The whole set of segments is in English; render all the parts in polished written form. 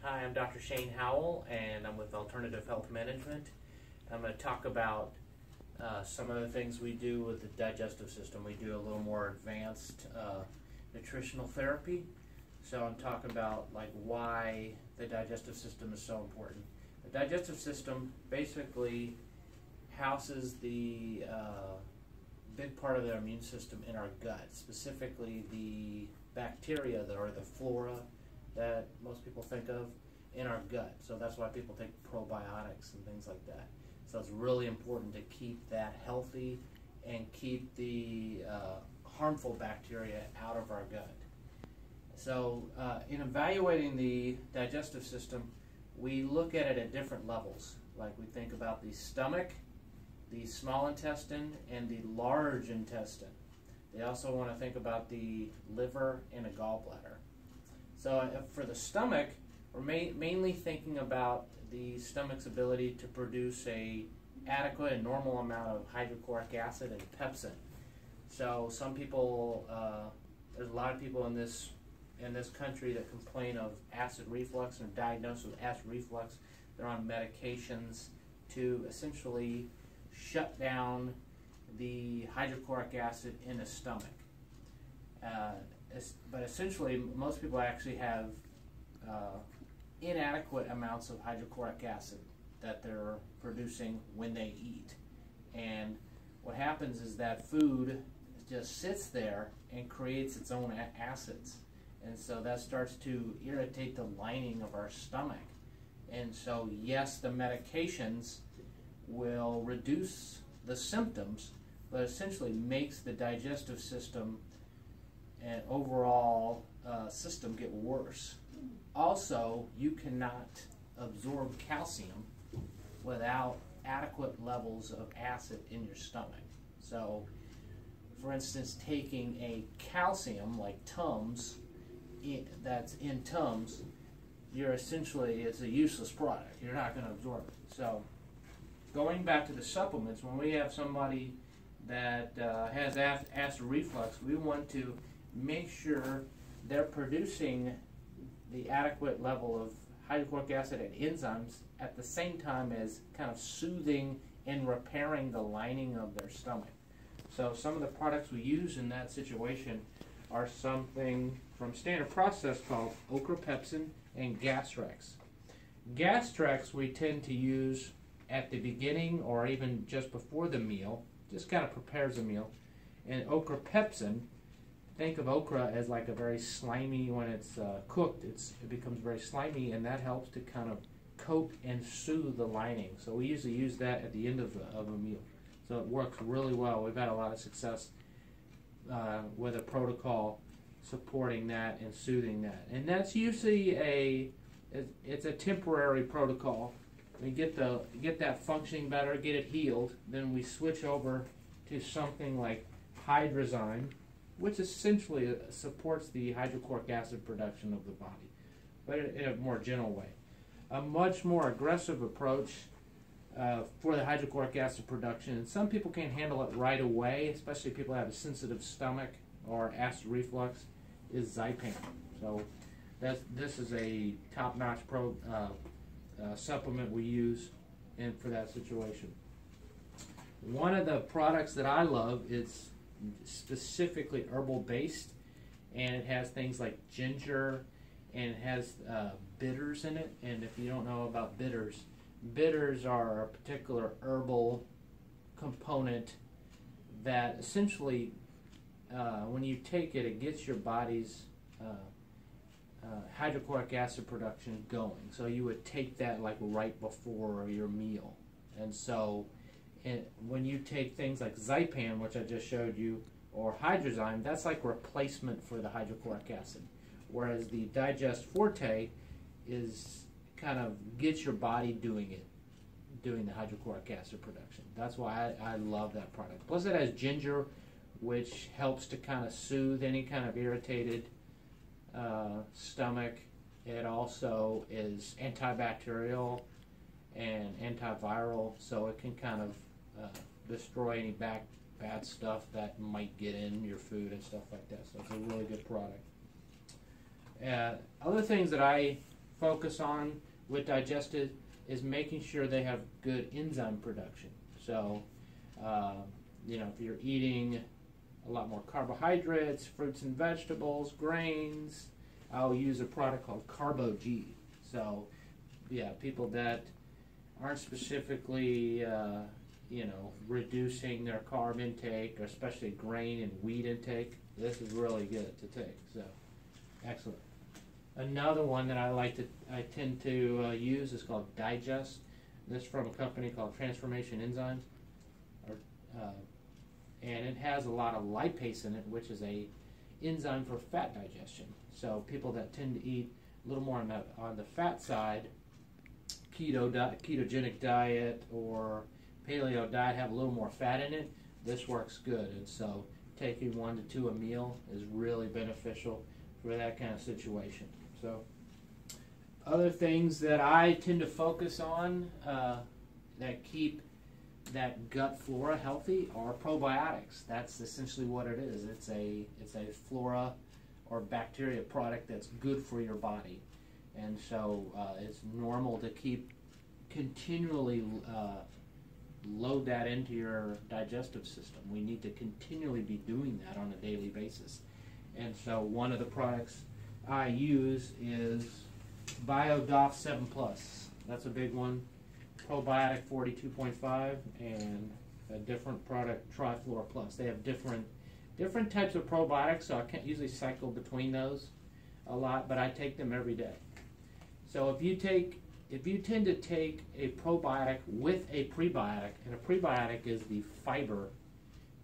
Hi, I'm Dr. Shane Howell, and I'm with Alternative Health Management. I'm going to talk about some of the things we do with the digestive system. We do a little more advanced nutritional therapy. So I'm talking about why the digestive system is so important. The digestive system basically houses the big part of the immune system in our gut, specifically the bacteria that are the flora that most people think of in our gut. So that's why people take probiotics and things like that. So it's really important to keep that healthy and keep the harmful bacteria out of our gut. So in evaluating the digestive system, we look at it at different levels. Like we think about the stomach, the small intestine, and the large intestine. They also want to think about the liver and a gallbladder. So for the stomach, we're mainly thinking about the stomach's ability to produce a adequate and normal amount of hydrochloric acid and pepsin. So some people, there's a lot of people in this country that complain of acid reflux and are diagnosed with acid reflux. They're on medications to essentially shut down the hydrochloric acid in the stomach. But essentially, most people actually have inadequate amounts of hydrochloric acid that they're producing when they eat. And what happens is that food just sits there and creates its own acids. And so that starts to irritate the lining of our stomach. And so, yes, the medications will reduce the symptoms, but essentially makes the digestive system and overall system get worse. Also, you cannot absorb calcium without adequate levels of acid in your stomach. So, for instance, taking a calcium like Tums, that's in Tums, you're essentially, it's a useless product. You're not going to absorb it. So, going back to the supplements, when we have somebody that has acid reflux, we want to make sure they're producing the adequate level of hydrochloric acid and enzymes at the same time as kind of soothing and repairing the lining of their stomach. So some of the products we use in that situation are something from Standard Process called Ochrapepsin and Gastrex. Gastrex we tend to use at the beginning or even just before the meal, just kind of prepares a meal. And Ochrapepsin, think of okra as like a very slimy, when it's cooked, it becomes very slimy, and that helps to kind of coat and soothe the lining. So we usually use that at the end of a meal. So it works really well. We've had a lot of success with a protocol supporting that and soothing that. And that's usually it's a temporary protocol. We get that functioning better, get it healed, then we switch over to something like Hydrozyme, which essentially supports the hydrochloric acid production of the body, but in a more gentle way. A much more aggressive approach for the hydrochloric acid production, and some people can't handle it right away, especially people who have a sensitive stomach or acid reflux, is Zypan. So this is a top-notch supplement we use for that situation. One of the products that I love is specifically herbal based, and it has things like ginger, and it has bitters in it. And if you don't know about bitters, bitters are a particular herbal component that essentially when you take it, it gets your body's hydrochloric acid production going. So you would take that like right before your meal. And so when you take things like Zypan, which I just showed you, or Hydrozyme, that's like replacement for the hydrochloric acid. Whereas the Digest Forte is kind of gets your body doing the hydrochloric acid production. That's why I love that product. Plus it has ginger, which helps to kind of soothe any kind of irritated stomach. It also is antibacterial and antiviral, so it can kind of destroy any bad stuff that might get in your food and stuff like that. So it's a really good product. Other things that I focus on with Digestive is making sure they have good enzyme production. So, if you're eating a lot more carbohydrates, fruits and vegetables, grains, I'll use a product called Carbo-G. So, people that aren't specifically, reducing their carb intake, or especially grain and wheat intake, this is really good to take. So, excellent. Another one that I tend to use is called Digest. This is from a company called Transformation Enzymes, and it has a lot of lipase in it, which is a enzyme for fat digestion. So people that tend to eat a little more on the fat side, ketogenic diet or paleo diet, have a little more fat in it, this works good. And so taking 1 to 2 a meal is really beneficial for that kind of situation. So other things that I tend to focus on that keep that gut flora healthy are probiotics. That's essentially what it is. It's a flora or bacteria product that's good for your body. And so it's normal to keep continually load that into your digestive system. We need to continually be doing that on a daily basis. And so one of the products I use is BioDoff 7 Plus. That's a big one. Probiotic 42.5 and a different product, Triflora Plus. They have different types of probiotics, so I can't usually cycle between those a lot, but I take them every day. So if you tend to take a probiotic with a prebiotic, and a prebiotic is the fiber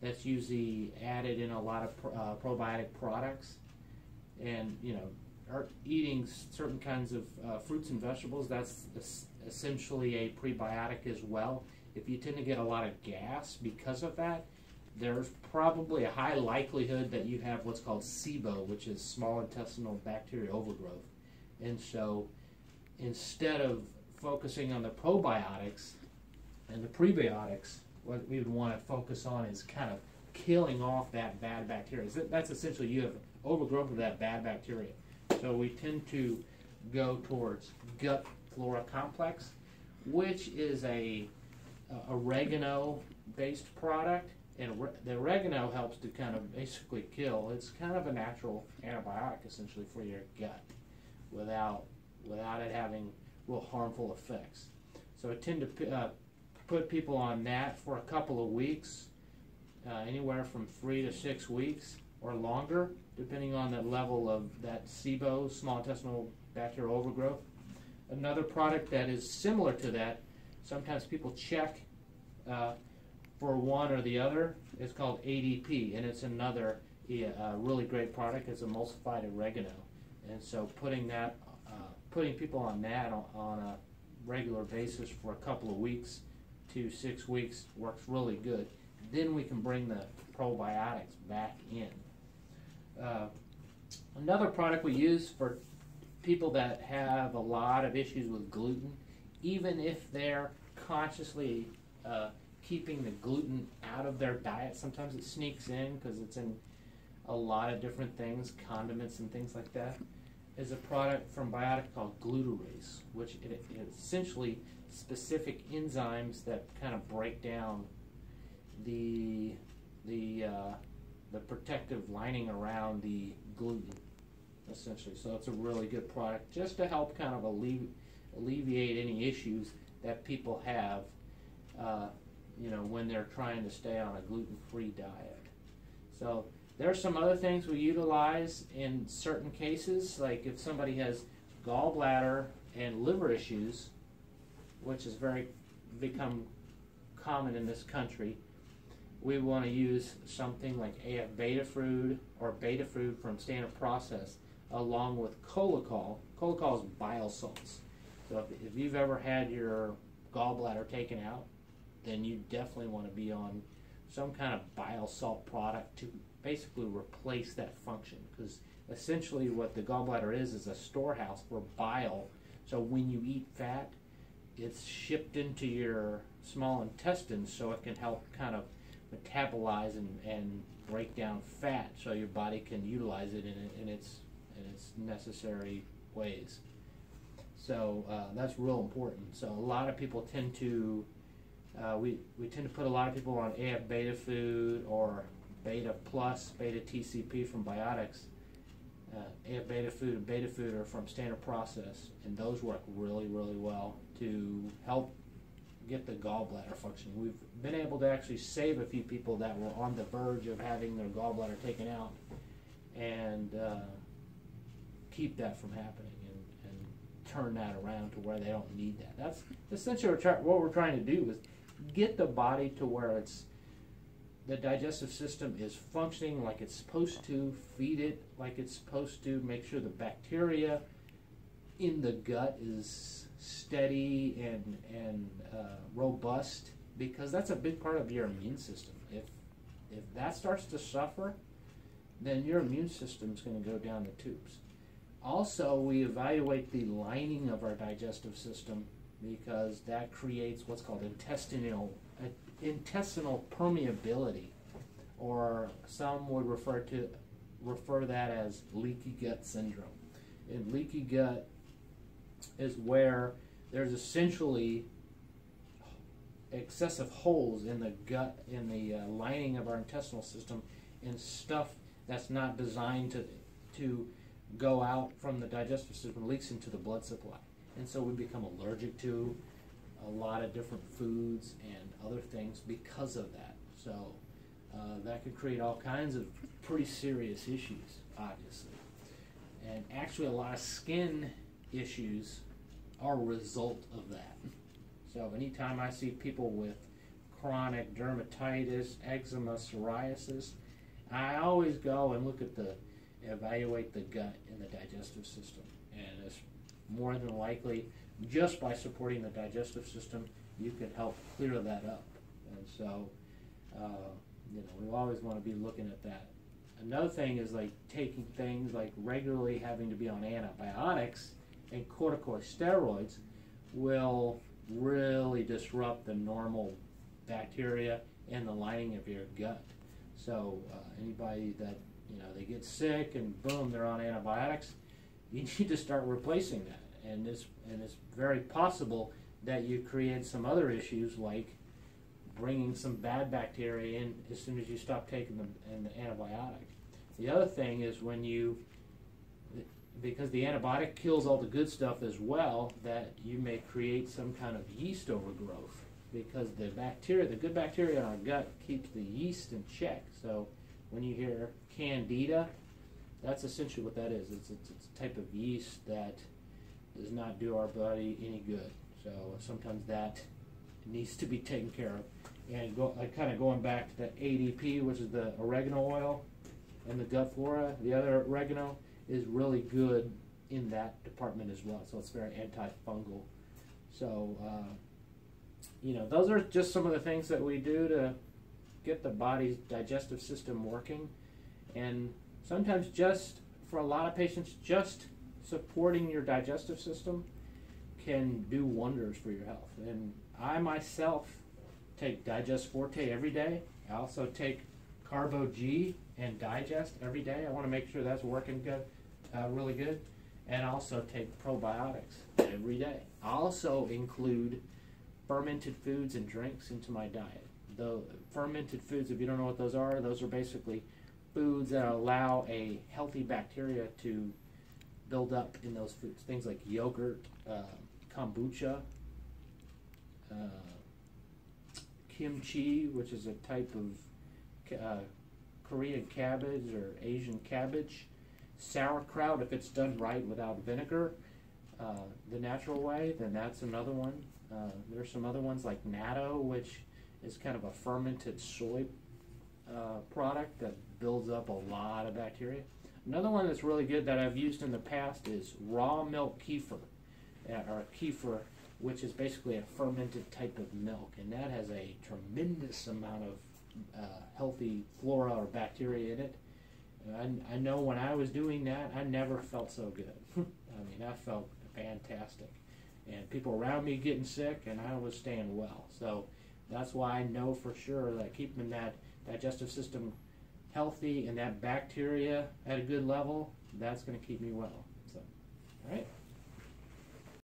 that's usually added in a lot of probiotic products, and are eating certain kinds of fruits and vegetables, that's essentially a prebiotic as well. If you tend to get a lot of gas because of that, there's probably a high likelihood that you have what's called SIBO, which is small intestinal bacterial overgrowth. And so instead of focusing on the probiotics and the prebiotics, what we would want to focus on is kind of killing off that bad bacteria. That's essentially, you have overgrowth of that bad bacteria. So we tend to go towards gut flora complex, which is a oregano-based product, and the oregano helps to kind of basically kill. It's kind of a natural antibiotic essentially for your gut, without it having real harmful effects. So I tend to put people on that for a couple of weeks, anywhere from 3 to 6 weeks or longer, depending on the level of that SIBO, small intestinal bacterial overgrowth. Another product that is similar to that, sometimes people check for one or the other, is called ADP, and it's another really great product. It's emulsified oregano, and so putting people on that on a regular basis for a couple of weeks to 6 weeks works really good. Then we can bring the probiotics back in. Another product we use for people that have a lot of issues with gluten, even if they're consciously keeping the gluten out of their diet, sometimes it sneaks in because it's in a lot of different things, condiments and things like that, is a product from Biotic called glutarase, which it essentially specific enzymes that kind of break down the protective lining around the gluten, essentially. So it's a really good product just to help kind of alleviate any issues that people have, when they're trying to stay on a gluten-free diet. So there's some other things we utilize in certain cases, like if somebody has gallbladder and liver issues, which has become common in this country. We want to use something like AF Betafruit or Betafruit from Standard Process, along with Colocol. Colocol is bile salts. So if you've ever had your gallbladder taken out, then you definitely want to be on some kind of bile salt product to basically replace that function, because essentially what the gallbladder is a storehouse for bile. So when you eat fat, it's shipped into your small intestine so it can help kind of metabolize and break down fat so your body can utilize it in its necessary ways. So that's real important. So a lot of people tend to, we tend to put a lot of people on AF beta food or beta plus, beta TCP from Biotics. AF beta food and beta food are from standard process, and those work really, really well to help get the gallbladder functioning. We've been able to actually save a few people that were on the verge of having their gallbladder taken out, and keep that from happening, and turn that around to where they don't need that. That's essentially what we're trying to do, is get the body to where the digestive system is functioning like it's supposed to, feed it like it's supposed to, make sure the bacteria in the gut is steady and robust, because that's a big part of your immune system. If that starts to suffer, then your immune system is going to go down the tubes. Also, we evaluate the lining of our digestive system, because that creates what's called intestinal permeability, or some would refer that as leaky gut syndrome. And leaky gut is where there's essentially excessive holes in the gut, in the lining of our intestinal system, and stuff that's not designed to go out from the digestive system leaks into the blood supply. And so we become allergic to a lot of different foods and other things because of that. So that could create all kinds of pretty serious issues, obviously. And actually a lot of skin issues are a result of that. So anytime I see people with chronic dermatitis, eczema, psoriasis, I always go and evaluate the gut and the digestive system. And it's more than likely, just by supporting the digestive system, you can help clear that up. And so, we always want to be looking at that. Another thing is like taking things like regularly having to be on antibiotics and corticosteroids will really disrupt the normal bacteria in the lining of your gut. So anybody that, they get sick and boom, they're on antibiotics, you need to start replacing that. And it's very possible that you create some other issues, like bringing some bad bacteria in as soon as you stop taking the antibiotic. The other thing is because the antibiotic kills all the good stuff as well, that you may create some kind of yeast overgrowth, because the good bacteria in our gut keeps the yeast in check. So when you hear Candida, that's essentially what that is. It's a type of yeast that does not do our body any good. So sometimes that needs to be taken care of. And kind of going back to the ADP, which is the oregano oil, and the gut flora, the other oregano is really good in that department as well. So it's very antifungal. So, those are just some of the things that we do to get the body's digestive system working. And sometimes for a lot of patients, just supporting your digestive system can do wonders for your health. And I myself take Digest Forte every day. I also take Carbo G and Digest every day. I want to make sure that's working good, really good. And I also take probiotics every day. I also include fermented foods and drinks into my diet. The fermented foods, if you don't know what those are basically foods that allow a healthy bacteria to build up in those foods. Things like yogurt, kombucha, kimchi, which is a type of Korean cabbage or Asian cabbage, sauerkraut, if it's done right without vinegar, the natural way, then that's another one. There's some other ones like natto, which is kind of a fermented soy product that builds up a lot of bacteria. Another one that's really good that I've used in the past is raw milk kefir, or kefir, which is basically a fermented type of milk, and that has a tremendous amount of healthy flora or bacteria in it. I know when I was doing that, I never felt so good. I mean, I felt fantastic. And people around me getting sick, and I was staying well. So that's why I know for sure that keeping that digestive system healthy and that bacteria at a good level, that's going to keep me well. So, all right.